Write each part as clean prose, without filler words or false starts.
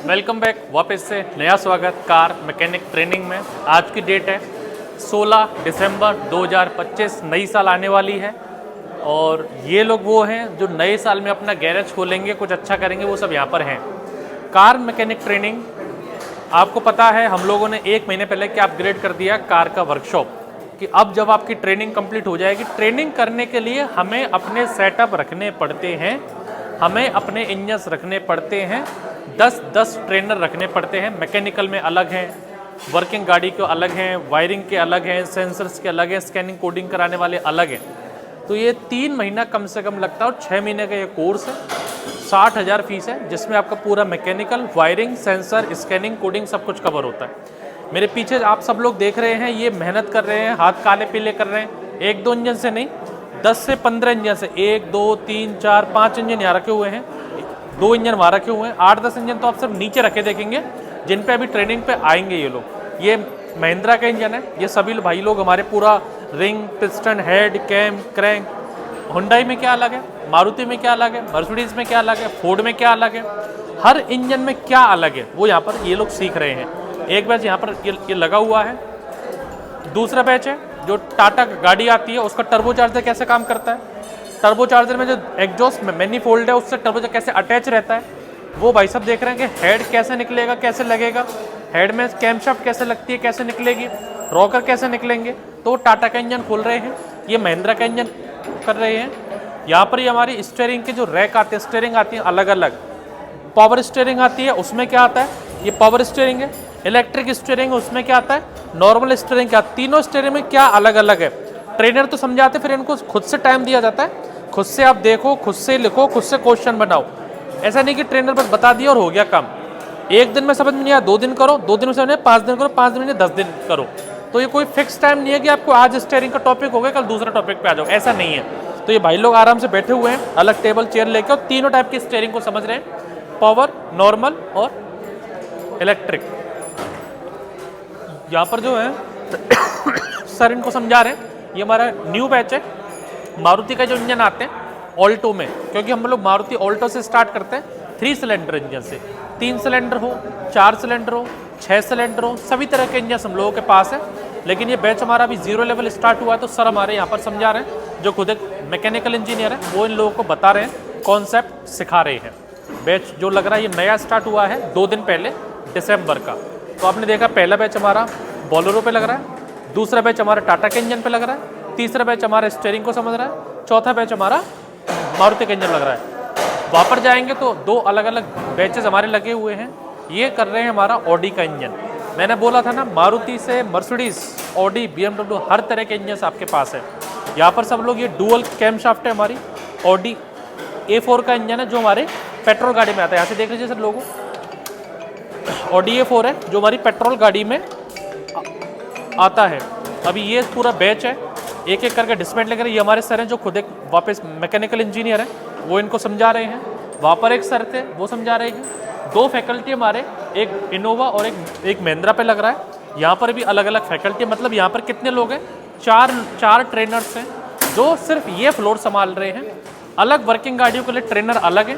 Welcome back, वापस से नया स्वागत कार मैकेनिक ट्रेनिंग में। आज की डेट है 16 दिसंबर 2025। नई साल आने वाली है और ये लोग वो हैं जो नए साल में अपना गैरेज खोलेंगे, कुछ अच्छा करेंगे, वो सब यहाँ पर हैं। कार मैकेनिक ट्रेनिंग, आपको पता है हम लोगों ने 1 महीने पहले क्या अपग्रेड कर दिया कार का वर्कशॉप, कि अब जब आपकी ट्रेनिंग कंप्लीट हो जाएगी, ट्रेनिंग करने के लिए हमें अपने सेटअप रखने पड़ते हैं, हमें अपने इंजन्स रखने पड़ते हैं, 10 ट्रेनर रखने पड़ते हैं। मैकेनिकल में अलग हैं, वर्किंग गाड़ी के अलग हैं, वायरिंग के अलग हैं, सेंसर्स के अलग हैं, स्कैनिंग कोडिंग कराने वाले अलग हैं। तो ये 3 महीना कम से कम लगता है और 6 महीने का ये कोर्स है। 60,000 फीस है, जिसमें आपका पूरा mechanical, wiring, sensor, scanning, coding सब कुछ कवर होता है। मेरे पीछे आप सब लोग देख रहे हैं, ये मेहनत कर रहे हैं, हाथ काले पीले कर रहे हैं। 1-2 इंजन से नहीं, 10 से 15 इंजन से, 1, 2, 3, 4, 5 इंजन यहाँ रखे हुए हैं, 2 इंजन वहाँ रखे हुए हैं, 8-10 इंजन तो आप सिर्फ नीचे रखे देखेंगे, जिन पे अभी ट्रेनिंग पे आएंगे ये लोग। ये महिंद्रा का इंजन है। ये सभी भाई लोग हमारे पूरा ring, piston, head, cam, crank. Hyundai में क्या अलग है, मारुति में क्या अलग है, मर्सिडीज में क्या अलग है, फोर्ड में क्या अलग है, हर इंजन में क्या अलग है, वो यहाँ पर ये लोग सीख रहे हैं। एक बैच यहाँ पर ये लगा हुआ है। दूसरा बैच है जो टाटा गाड़ी आती है, उसका टर्बो चार्जर कैसे काम करता है, टर्बो चार्जर में जो एग्जॉस्ट में मैनीफोल्ड है उससे टर्बो चार्जर कैसे अटैच रहता है, वो भाई सब देख रहे हैं कि हेड कैसे निकलेगा, कैसे लगेगा, हेड में कैमशाफ्ट कैसे लगती है, कैसे निकलेगी, रॉकर कैसे निकलेंगे। तो टाटा का इंजन खोल रहे हैं, ये महिंद्रा का इंजन कर रहे हैं। यहाँ पर ये हमारी स्टीयरिंग के जो रैक आते हैं, स्टीयरिंग आती है अलग अलग। पावर स्टीयरिंग आती है, उसमें क्या आता है, ये पावर स्टीयरिंग है। इलेक्ट्रिक स्टीयरिंग, उसमें क्या आता है, नॉर्मल स्टीयरिंग। क्या तीनों स्टीयरिंग में क्या अलग अलग है, ट्रेनर तो समझाते, फिर इनको खुद से टाइम दिया जाता है, खुद से आप देखो, खुद से लिखो, खुद से क्वेश्चन बनाओ। ऐसा नहीं कि ट्रेनर बस बता दिया और हो गया काम। 1 दिन में समझ में नहीं आया, 2 दिन करो, 2 दिन में समझ में 5 दिन करो, 5 दिन में 10 दिन करो। तो ये कोई फिक्स टाइम नहीं है कि आपको आज स्टीयरिंग का टॉपिक हो गया, कल दूसरा टॉपिक पे आ जाओ, ऐसा नहीं है। तो ये भाई लोग आराम से बैठे हुए हैं, अलग टेबल चेयर लेके, और तीनों टाइप की स्टीयरिंग को समझ रहे हैं, पावर, नॉर्मल और इलेक्ट्रिक। यहाँ पर जो है सर इनको समझा रहे हैं। ये हमारा न्यू बैच है। मारुति का जो इंजन आते हैं ऑल्टो में, क्योंकि हम लोग मारुति ऑल्टो से स्टार्ट करते हैं 3 सिलेंडर इंजन से। 3 सिलेंडर हो, 4 सिलेंडर हो, 6 सिलेंडर हो, सभी तरह के इंजन हम लोगों के पास है। लेकिन ये बैच हमारा अभी 0 लेवल स्टार्ट हुआ है, तो सर हमारे यहाँ पर समझा रहे हैं, जो खुद एक मैकेनिकल इंजीनियर है, वो इन लोगों को बता रहे हैं, कॉन्सेप्ट सिखा रहे हैं। बैच जो लग रहा है ये नया स्टार्ट हुआ है 2 दिन पहले, दिसंबर का। तो आपने देखा पहला बैच हमारा बोलेरो पे लग रहा है, दूसरा बैच हमारा टाटा के इंजन पे लग रहा है, तीसरा बैच हमारा स्टीयरिंग को समझ रहा है, चौथा बैच हमारा मारुति का इंजन लग रहा है। वहाँ पर जाएंगे तो 2 अलग अलग बैचेस हमारे लगे हुए हैं। ये कर रहे हैं हमारा ऑडी का इंजन। मैंने बोला था ना, मारुति से मर्सिडीज, ऑडी, BMW, हर तरह के इंजन आपके पास है। यहाँ पर सब लोग, ये डुअल कैमशाफ्ट है हमारी, ऑडी A4 का इंजन है जो हमारे पेट्रोल गाड़ी में आता है। यहाँ से देख लीजिए सर लोगों, ऑडी A4 है जो हमारी पेट्रोल गाड़ी में आता है। अभी ये पूरा बैच है, एक एक करके डिस्प्ले लेकर। ये हमारे सर हैं जो खुद एक वापस मैकेनिकल इंजीनियर हैं, वो इनको समझा रहे हैं। वहाँ पर एक सर थे, वो समझा रहे हैं। 2 फैकल्टी हमारे, एक इनोवा और एक महिंद्रा पे लग रहा है। यहाँ पर भी अलग अलग फैकल्टी, मतलब यहाँ पर कितने लोग हैं, 4 ट्रेनर्स हैं जो सिर्फ ये फ्लोर संभाल रहे हैं। अलग वर्किंग गाड़ियों के लिए ट्रेनर अलग है,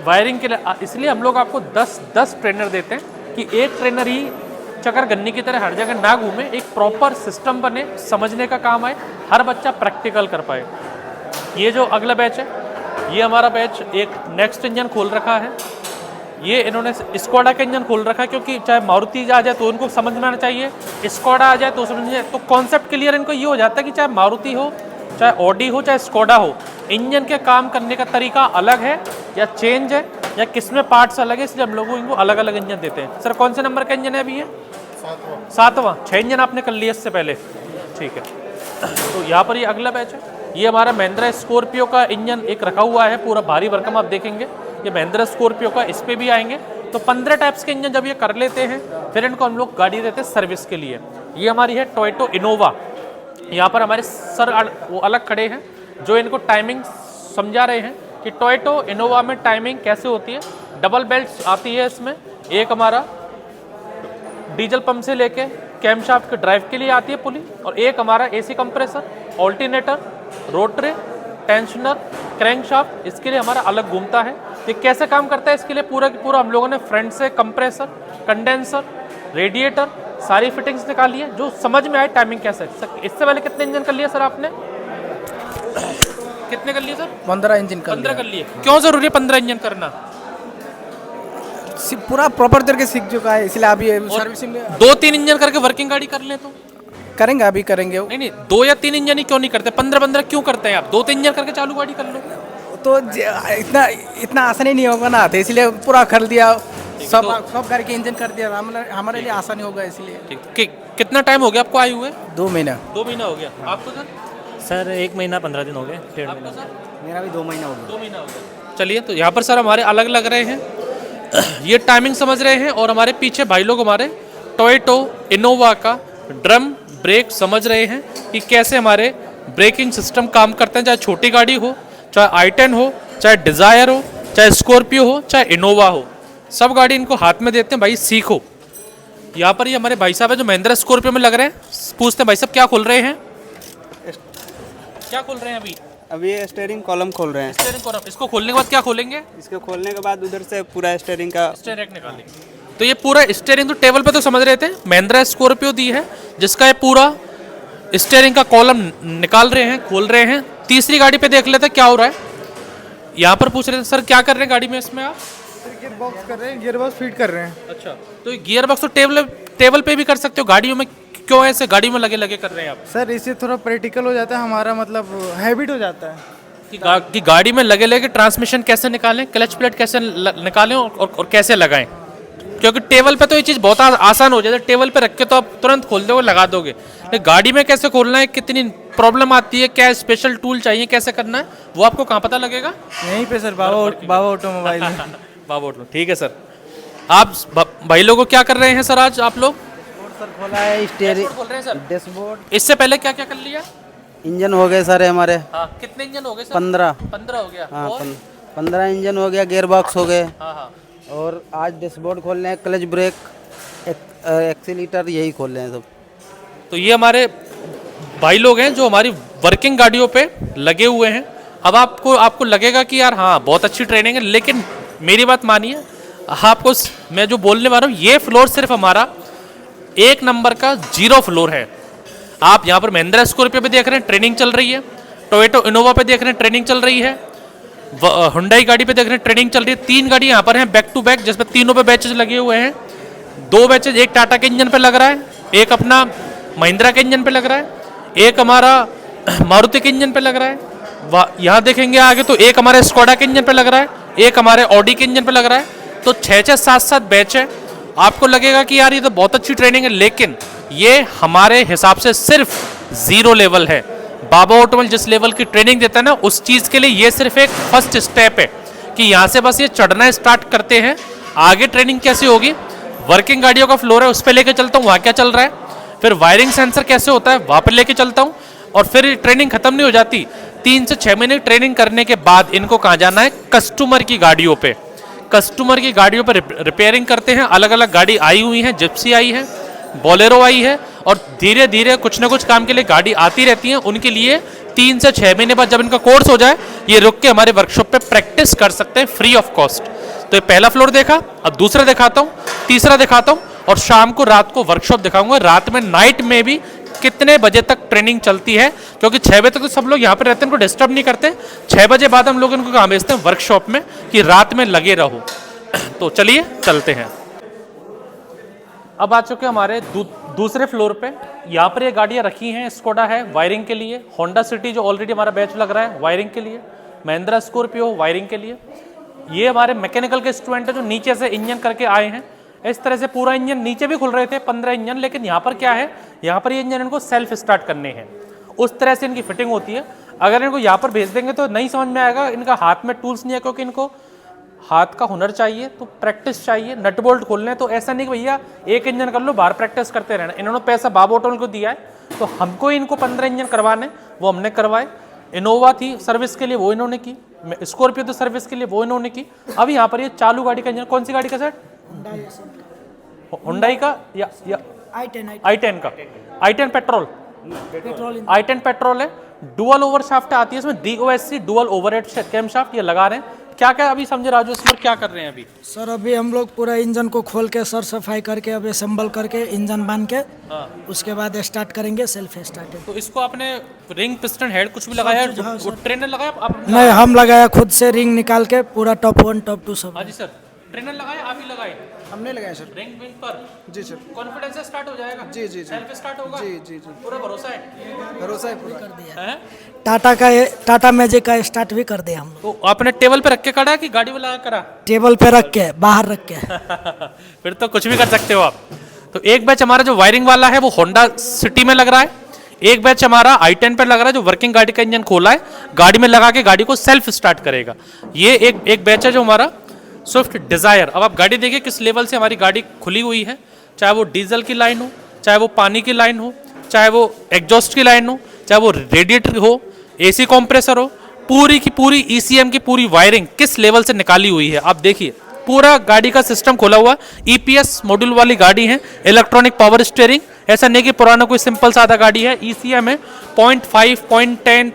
वायरिंग के लिए। इसलिए हम लोग आपको 10 ट्रेनर देते हैं कि एक ट्रेनर ही चक्कर गन्नी की तरह हर जगह ना घूमे, एक प्रॉपर सिस्टम बने, समझने का काम आए, हर बच्चा प्रैक्टिकल कर पाए। ये जो अगला बैच है, ये हमारा बैच एक नेक्स्ट इंजन खोल रखा है। ये इन्होंने स्कोडा का इंजन खोल रखा है, क्योंकि चाहे मारुति आ जाए तो उनको समझ में आना चाहिए, स्कोडा आ जाए तो समझ जाए। तो कॉन्सेप्ट क्लियर इनको ये हो जाता है कि चाहे मारुति हो, चाहे ऑडी हो, चाहे स्कोडा हो, इंजन के काम करने का तरीका अलग है या चेंज है या किसमें पार्ट्स अलग है, इसलिए हम लोग इनको अलग अलग इंजन देते हैं। सर कौन से नंबर का इंजन है अभी ये? 7वां। 6 इंजन आपने कर लिया इससे पहले, ठीक है। तो यहाँ पर ये अगला बैच है। ये हमारा महिंद्रा स्कॉर्पियो का इंजन एक रखा हुआ है, पूरा भारी भरकम आप देखेंगे। ये महिंद्रा स्कॉर्पियो का, इस पर भी आएंगे। तो 15 टाइप्स के इंजन जब ये कर लेते हैं, फिर इनको हम लोग गाड़ी देते हैं सर्विस के लिए। ये हमारी है टोयोटा इनोवा। यहाँ पर हमारे सर वो अलग खड़े हैं जो इनको टाइमिंग समझा रहे हैं कि टोयोटा इनोवा में टाइमिंग कैसे होती है। डबल बेल्ट आती है इसमें, एक हमारा डीजल पंप से लेके कैमशाफ्ट के ड्राइव के लिए आती है पुली, और एक हमारा AC compressor, alternator, rotary, tensioner, crankshaft, इसके लिए हमारा अलग घूमता है। ये कैसे काम करता है, इसके लिए पूरा की पूरा हम लोगों ने फ्रंट से कंप्रेसर, कंडेंसर, रेडिएटर सारी फिटिंग्स निकाली है, जो समझ में आए टाइमिंग कैसे। इससे पहले कितने इंजन कर लिया सर आपने? कितने कर लिए सर? 15 इंजन कर 15 कर लिए। क्यों जरूरी है 15 इंजन करना? पूरा प्रॉपर तरीके सीख चुका है, इसलिए अभी सर्विसिंग में 2-3 इंजन करके वर्किंग गाड़ी कर ले तो करेंगे, अभी करेंगे। नहीं 2 या 3 इंजन ही क्यों नहीं करते? 15 क्यों करते हैं आप? 2-3 इंजन करके चालू गाड़ी कर लो। तो इतना आसानी नहीं होगा ना, तो इसलिए पूरा कर दिया, सब गाड़ी के इंजन कर दिया, हमारे लिए आसानी होगा इसलिए। कितना टाइम हो गया आपको आए हुए? 2 महीना। 2 महीना हो गया। आपको सर? सर 1 महीना 15 दिन हो गए, 1.5 आपको महीना। सर? मेरा भी 2 महीना हो गया। 2 महीना हो गया। चलिए, तो यहाँ पर सर हमारे अलग लग रहे हैं, ये टाइमिंग समझ रहे हैं, और हमारे पीछे भाई लोग हमारे टोयोटा इनोवा का ड्रम ब्रेक समझ रहे हैं कि कैसे हमारे ब्रेकिंग सिस्टम काम करते हैं, चाहे छोटी गाड़ी हो, चाहे i10 हो, चाहे डिज़ायर हो, चाहे स्कॉर्पियो हो, चाहे इनोवा हो, सब गाड़ी इनको हाथ में देते हैं, भाई सीखो। यहाँ पर ये हमारे भाई साहब है जो महिंद्रा स्कॉर्पियो में लग रहे हैं, पूछते हैं भाई साहब क्या खोल रहे हैं? क्या खोल रहे हैं अभी? अभी ये स्टीयरिंग कॉलम खोल रहे हैं। स्टीयरिंग कॉलम, इसको खोलने के बाद क्या खोलेंगे? इसको खोलने के बाद उधर से पूरा स्टीयरिंग का स्टीयरिंग निकालेंगे। तो ये पूरा स्टीयरिंग तो टेबल पे तो समझ रहे थे, महिंद्रा स्कॉर्पियो दी है जिसका ये पूरा स्टीयरिंग का कॉलम निकाल रहे हैं, खोल रहे हैं। तीसरी गाड़ी पे देख लेते क्या हो रहा है। यहाँ पर पूछ रहे थे सर क्या कर रहे हैं गाड़ी में, इसमें आप? गियर बॉक्स कर रहे हैं, गियर बॉक्स फिट कर रहे हैं। अच्छा, तो ये गियर बॉक्स तो टेबल पे भी कर सकते हो, गाड़ियों में क्यों ऐसे गाड़ी में लगे लगे कर रहे हैं आप? सर इससे थोड़ा प्रैक्टिकल हो जाता है, हमारा मतलब हैबिट हो जाता है कि गाड़ी में लगे लगे ट्रांसमिशन कैसे निकालें, क्लच प्लेट कैसे निकालें और कैसे लगाएं। क्योंकि टेबल पे तो ये चीज़ बहुत आसान हो जाती है, टेबल पे रख के तो आप तुरंत खोल दोगे, लगा दोगे, लेकिन गाड़ी में कैसे खोलना है, कितनी प्रॉब्लम आती है, क्या स्पेशल टूल चाहिए, कैसे करना है, वो आपको कहाँ पता लगेगा? यहीं पे सर, बाबा ऑटोमोबाइल में। बाबा ऑटो, ठीक है सर। आप भाई लोगों क्या कर रहे हैं सर आज आप लोग? सर खोला है स्टीयरिंग, खोल रहे हैं सर। डैशबोर्ड, इससे पहले क्या क्या कर लिया? इंजन हो गए सारे हमारे। हाँ, कितने इंजन हो गए सर? 15 हो गया। हाँ, और 15 इंजन हो गया, गियर बॉक्स हो गए, हाँ हाँ, और आज डैशबोर्ड खोल रहे हैं, क्लच ब्रेक, एक्सीलेटर, यही खोल रहे हैं सब। तो ये हमारे भाई लोग हैं जो हमारी वर्किंग गाड़ियों पे लगे हुए हैं। अब आपको लगेगा कि यार हाँ बहुत अच्छी ट्रेनिंग है, लेकिन मेरी बात मानिए, आपको मैं जो बोलने वाला हूँ, ये फ्लोर सिर्फ हमारा 1 नंबर का 0 फ्लोर है। आप यहाँ पर महिंद्रा स्कॉर्पियो पे देख रहे हैं ट्रेनिंग चल रही है, टोयोटा इनोवा पे देख रहे हैं ट्रेनिंग चल रही है, हुंडई गाड़ी पे देख रहे हैं ट्रेनिंग चल रही है। 3 गाड़ी यहाँ पर हैं बैक टू बैक, जिसमें तीनों पे बैचेज लगे हुए हैं। 2 बैचेज, एक टाटा के इंजन पे लग रहा है, एक अपना महिंद्रा के इंजन पे लग रहा है, एक हमारा मारुति के इंजन पे लग रहा है। यहाँ देखेंगे आगे तो एक हमारे स्कोडा के इंजन पे लग रहा है, एक हमारे ऑडी के इंजन पे लग रहा है। तो 6-6, 7-7 बैच है। आपको लगेगा कि यार ये तो बहुत अच्छी ट्रेनिंग है, लेकिन ये हमारे हिसाब से सिर्फ 0 लेवल है। बाबा ऑटोमोबाइल जिस लेवल की ट्रेनिंग देता है ना, उस चीज़ के लिए ये सिर्फ एक फर्स्ट स्टेप है कि यहाँ से बस ये चढ़ना स्टार्ट करते हैं। आगे ट्रेनिंग कैसी होगी, वर्किंग गाड़ियों का फ्लोर है उस पर लेके चलता हूँ, वहाँ क्या चल रहा है, फिर वायरिंग सेंसर कैसे होता है वहाँ पर लेके चलता हूँ, और फिर ट्रेनिंग खत्म नहीं हो जाती। 3 से 6 महीने ट्रेनिंग करने के बाद इनको कहाँ जाना है, कस्टमर की गाड़ियों पे। कस्टमर की गाड़ियों पर रिपेयरिंग करते हैं। अलग अलग गाड़ी आई हुई है, जिप्सी आई है, बोलेरो आई है, और धीरे धीरे कुछ ना कुछ काम के लिए गाड़ी आती रहती है। उनके लिए 3 से 6 महीने बाद जब इनका कोर्स हो जाए, ये रुक के हमारे वर्कशॉप पे प्रैक्टिस कर सकते हैं फ्री ऑफ कॉस्ट। तो ये पहला फ्लोर देखा, अब दूसरा दिखाता हूँ, तीसरा दिखाता हूँ, और शाम को रात को वर्कशॉप दिखाऊंगा। रात में नाइट में भी कितने बजे तक ट्रेनिंग चलती है, क्योंकि 6 बजे तक तो सब लोग यहाँ पर रहते हैं, इनको डिस्टर्ब नहीं करते। 6 बजे बाद हम लोग इनको कहाँ भेजते हैं, वर्कशॉप में, कि रात में लगे रहो। तो चलिए चलते हैं। अब आ चुके हमारे दूसरे फ्लोर पे। यहाँ पर ये गाड़ियाँ रखी हैं, स्कोडा है वायरिंग के लिए, होंडा सिटी जो ऑलरेडी हमारा बैच लग रहा है वायरिंग के लिए, महिंद्रा स्कॉर्पियो वायरिंग के लिए। ये हमारे मैकेनिकल के स्टूडेंट है जो नीचे से इंजन करके आए हैं। इस तरह से पूरा इंजन नीचे भी खुल रहे थे 15 इंजन, लेकिन यहाँ पर क्या है, यहाँ पर ये इंजन इनको सेल्फ स्टार्ट करने हैं, उस तरह से इनकी फिटिंग होती है। अगर इनको यहाँ पर भेज देंगे तो नहीं समझ में आएगा, इनका हाथ में टूल्स नहीं है, क्योंकि इनको हाथ का हुनर चाहिए, तो प्रैक्टिस चाहिए। नट बोल्ट खोलने तो ऐसा नहीं कि भैया एक इंजन कर लो बाहर प्रैक्टिस करते रहना। इन्होंने पैसा बाबा ऑटोमोबाइल को दिया है, तो हमको इनको 15 इंजन करवाने, वो हमने करवाए। इनोवा थी सर्विस के लिए, वो इन्होंने की। स्कॉर्पियो तो सर्विस के लिए, वो इन्होंने की। अब यहाँ पर ये चालू गाड़ी का इंजन, कौन सी गाड़ी का सर? हुंडई का या i10 का, i10 पेट्रोल, i10 पेट्रोल है। डुअल ओवर शाफ्ट आती है इसमें, DOSC dual overhead camshaft ये लगा रहे हैं। क्या क्या अभी समझे राजू इसमें क्या कर रहे हैं अभी? सर अभी हम लोग पूरा इंजन को खोल के सर सफाई करके अभी असेंबल करके इंजन बांध के उसके बाद स्टार्ट करेंगे सेल्फ स्टार्टिंग। तो इसको आपने रिंग पिस्टन हेड कुछ भी लगाया है? हाँ, वो ट्रेनर लगाया आप? नहीं, हम लगाया खुद से रिंग निकाल के पूरा टॉप 1 टॉप 2 सब। हाँ जी सर, ट्रेनर लगाया आप ही लगाए? हमने लगाया सर। रिंग विंग पर जी सर। कॉन्फिडेंस से स्टार्ट हो जाएगा? जी, जी, जी। सेल्फ स्टार्ट होगा? जी, जी, जी। पूरा भरोसा है? भरोसा है पूरा। हैं? टाटा मैजिक का स्टार्ट भी कर दिया हम लोग। तो आपने टेबल पे रख के करा कि गाड़ी में लगा करा? टेबल पे रख के बाहर रख के। फिर तो कुछ भी कर सकते हो आप। तो एक बैच हमारा जो वायरिंग वाला है वो होंडा सिटी में लग रहा है, एक बैच हमारा i10 पर लग रहा है जो वर्किंग गाड़ी का इंजन खोला है, गाड़ी में लगा के गाड़ी को सेल्फ स्टार्ट करेगा। ये एक बैच है जो हमारा स्विफ्ट डिजायर। अब आप गाड़ी देखिए किस लेवल से हमारी गाड़ी खुली हुई है, चाहे वो डीजल की लाइन हो, चाहे वो पानी की लाइन हो, चाहे वो एग्जॉस्ट की लाइन हो, चाहे वो रेडिएटर हो, एसी कंप्रेसर हो, पूरी की पूरी ईसीएम की पूरी वायरिंग किस लेवल से निकाली हुई है आप देखिए। पूरा गाड़ी का सिस्टम खोला हुआ, ईपीएस मॉड्यूल वाली गाड़ी है, इलेक्ट्रॉनिक पावर स्टीयरिंग, ऐसा नहीं कि पुराना कोई सिंपल सादा गाड़ी है। ईसीएम है, 0.5 0.10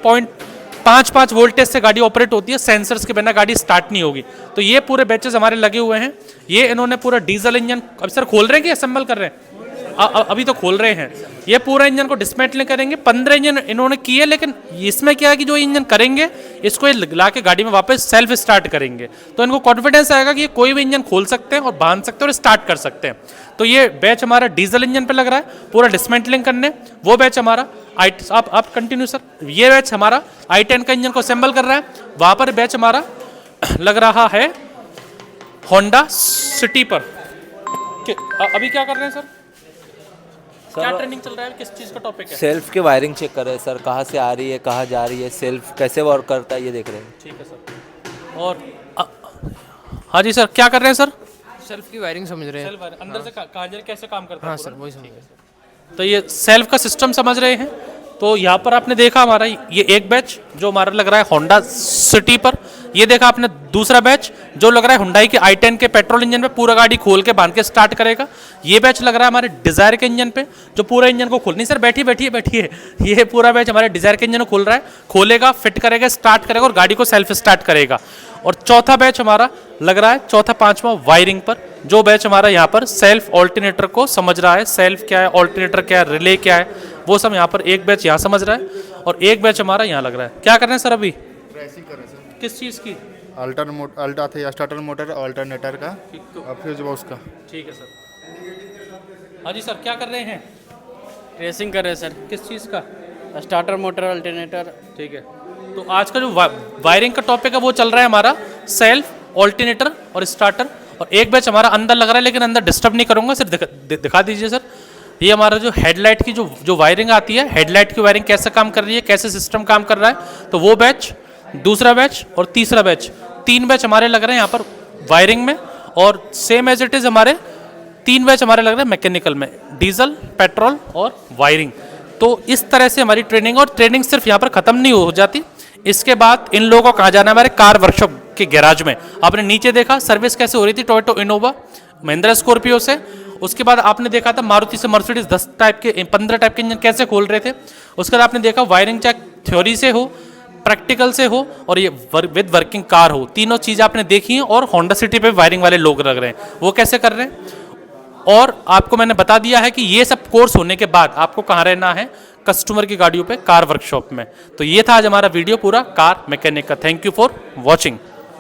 0.55 वोल्टेज से गाड़ी ऑपरेट होती है, सेंसर्स के बिना गाड़ी स्टार्ट नहीं होगी। तो ये पूरे बैचेस हमारे लगे हुए हैं। ये इन्होंने पूरा डीजल इंजन अब सर खोल रहे हैं कि असेंबल कर रहे हैं? अभी तो खोल रहे हैं। ये पूरा इंजन को डिसमेंटल करेंगे। 15 इंजन इन्होंने किए, लेकिन इसमें क्या है कि जो इंजन करेंगे इसको ये ला के गाड़ी में वापस सेल्फ स्टार्ट करेंगे, तो इनको कॉन्फिडेंस आएगा कि ये कोई भी इंजन खोल सकते हैं और बांध सकते हैं और स्टार्ट कर सकते हैं। तो ये बैच हमारा डीजल इंजन पे लग रहा है पूरा डिसमेंटलिंग करने। वो बैच हमारा आप कंटिन्यू सर। ये बैच हमारा i10 का इंजन को असेंबल कर रहा है। वहाँ पर बैच हमारा लग रहा है होंडा सिटी पर। अभी क्या कर रहे हैं सर? क्या ट्रेनिंग चल रहा है, किस चीज़ का टॉपिक है? सेल्फ की वायरिंग चेक कर रहे हैं सर, कहाँ से आ रही है, कहाँ जा रही है, सेल्फ कैसे वर्क करता है ये देख रहे हैं। ठीक है सर। और हाँ जी सर, क्या कर रहे हैं सर? सेल्फ की वायरिंग समझ रहे हैं। सेल्फ वायरिंग अंदर से काजल कैसे काम करता है? हाँ सर, वही समझ रहे हैं। तो ये सेल्फ का सिस्टम समझ रहे हैं। तो यहाँ पर आपने देखा हमारा ये एक बैच जो हमारा लग रहा है होंडा सिटी पर। ये देखा आपने दूसरा बैच जो लग रहा है हुंडई के i10 के पेट्रोल इंजन पे, पूरा गाड़ी खोल के बांध के स्टार्ट करेगा। ये बैच लग रहा है हमारे डिजायर के इंजन पे जो पूरा इंजन को खोल नहीं सर, बैठिए। ये पूरा बैच हमारे डिजायर के इंजन को खोल रहा है, खोलेगा, फिट करेगा, स्टार्ट करेगा और गाड़ी को सेल्फ स्टार्ट करेगा। और चौथा बैच हमारा लग रहा है चौथा पांचवा वायरिंग पर, जो बैच हमारा यहाँ पर सेल्फ ऑल्टरनेटर को समझ रहा है। सेल्फ क्या है, ऑल्टरनेटर क्या है, रिले क्या है, वो सब यहाँ पर एक बैच यहाँ समझ रहा है और एक बैच हमारा यहाँ लग रहा है। क्या कर रहे हैं सर अभी? ट्रेसिंग कर रहे हैं सर। किस चीज़ की? अल्टा थे स्टार्टर मोटर अल्टरनेटर का और फ्यूज बॉक्स का। ठीक है सर। हाँ जी सर, क्या कर रहे हैं? रेसिंग कर रहे हैं सर। किस चीज़ का? Starter motor alternator. ठीक है। तो आज का जो वायरिंग का टॉपिक है वो चल रहा है हमारा सेल्फ, ऑल्टरनेटर और स्टार्टर। और एक बैच हमारा अंदर लग रहा है, लेकिन अंदर डिस्टर्ब नहीं करूँगा, सिर्फ दिखा दीजिए सर। ये हमारा जो हेडलाइट की जो वायरिंग आती है, हेडलाइट की वायरिंग कैसे काम कर रही है, कैसे सिस्टम काम कर रहा है, तो वो बैच, दूसरा बैच और तीसरा बैच, 3 बैच हमारे लग रहे हैं यहाँ पर वायरिंग में। और सेम एज इट इज़ हमारे 3 बैच हमारे लग रहे हैं मैकेनिकल में, डीजल, पेट्रोल और वायरिंग। तो इस तरह से हमारी ट्रेनिंग, और ट्रेनिंग सिर्फ यहाँ पर ख़त्म नहीं हो जाती। इसके बाद इन लोगों को कहाँ जाना है? हमारे कार वर्कशॉप के गैराज में। आपने नीचे देखा सर्विस कैसे हो रही थी टोयोटा इनोवा, महिंद्रा स्कॉर्पियो से। उसके बाद आपने देखा था मारुति से मर्सिडीज 15 टाइप के इंजन कैसे खोल रहे थे। उसके बाद आपने देखा वायरिंग चाहे थ्योरी से हो, प्रैक्टिकल से हो और ये विद वर्किंग कार हो, तीनों चीज़ आपने देखी हैं। और होंडा सिटी पे वायरिंग वाले लोग लग रहे हैं, वो कैसे कर रहे हैं। और आपको मैंने बता दिया है कि ये सब कोर्स होने के बाद आपको कहाँ रहना है? कस्टमर की गाड़ियों पे, कार वर्कशॉप में। तो ये था आज हमारा वीडियो पूरा कार मैकेनिक का। Thank you for watching.